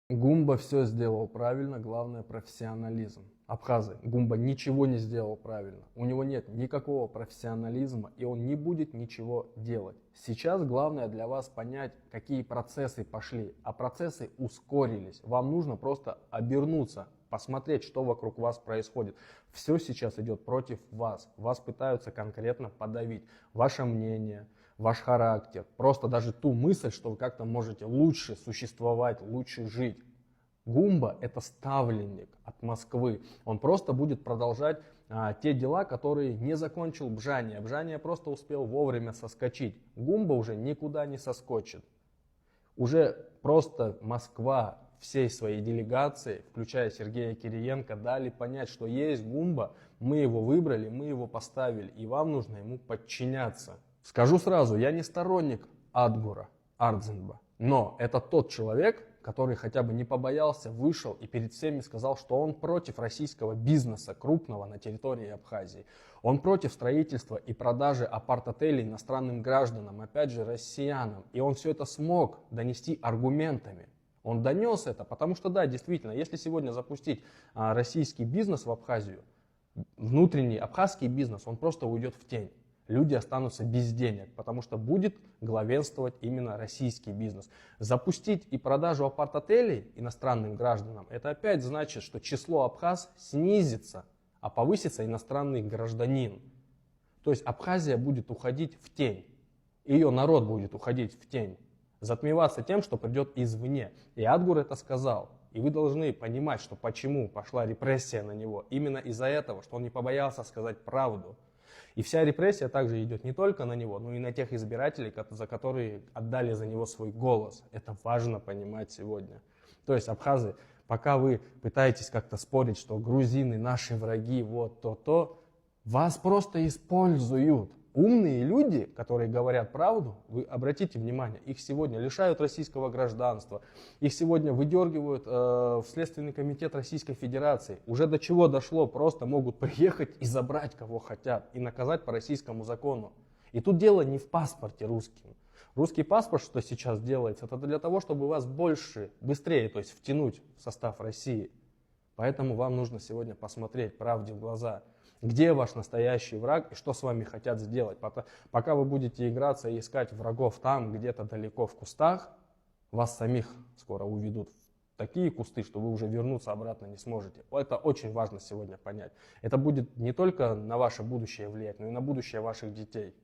Гумба все сделал правильно, главное профессионализм. Абхазы, Гумба ничего не сделал правильно. У него нет никакого профессионализма, и он не будет ничего делать. Сейчас главное для вас понять, какие процессы пошли. А процессы ускорились. Вам нужно просто обернуться, посмотреть, что вокруг вас происходит. Все сейчас идет против вас. Вас пытаются конкретно подавить. Ваше мнение, ваш характер, просто даже ту мысль, что вы как-то можете лучше существовать, лучше жить. Гумба – это ставленник от Москвы. Он просто будет продолжать те дела, которые не закончил Бжания. Бжания просто успел вовремя соскочить. Гумба уже никуда не соскочит. Уже просто Москва всей своей делегации, включая Сергея Кириенко, дали понять, что есть Гумба, мы его выбрали, мы его поставили, и вам нужно ему подчиняться. Скажу сразу, я не сторонник Адгура Ардзинба, но это тот человек, который хотя бы не побоялся, вышел и перед всеми сказал, что он против российского бизнеса крупного на территории Абхазии. Он против строительства и продажи апарт-отелей иностранным гражданам, опять же россиянам. И он все это смог донести аргументами. Он донес это, потому что да, действительно, если сегодня запустить российский бизнес в Абхазию, внутренний абхазский бизнес, он просто уйдет в тень. Люди останутся без денег, потому что будет главенствовать именно российский бизнес. Запустить и продажу апарт-отелей иностранным гражданам, это опять значит, что число абхаз снизится, а повысится иностранный гражданин. То есть Абхазия будет уходить в тень, ее народ будет уходить в тень, затмеваться тем, что придет извне. И Адгур это сказал. И вы должны понимать, что почему пошла репрессия на него. Именно из-за этого, что он не побоялся сказать правду. И вся репрессия также идет не только на него, но и на тех избирателей, за которые отдали за него свой голос. Это важно понимать сегодня. То есть, абхазы, пока вы пытаетесь как-то спорить, что грузины наши враги, вот то, вас просто используют. Умные люди, которые говорят правду, вы обратите внимание, их сегодня лишают российского гражданства, их сегодня выдергивают в Следственный комитет Российской Федерации. Уже до чего дошло, просто могут приехать и забрать кого хотят, и наказать по российскому закону. И тут дело не в паспорте русским. Русский паспорт, что сейчас делается, это для того, чтобы вас быстрее, то есть втянуть в состав России. Поэтому вам нужно сегодня посмотреть правде в глаза. Где ваш настоящий враг и что с вами хотят сделать. Пока вы будете играться и искать врагов там, где-то далеко в кустах, вас самих скоро уведут в такие кусты, что вы уже вернуться обратно не сможете. Это очень важно сегодня понять. Это будет не только на ваше будущее влиять, но и на будущее ваших детей.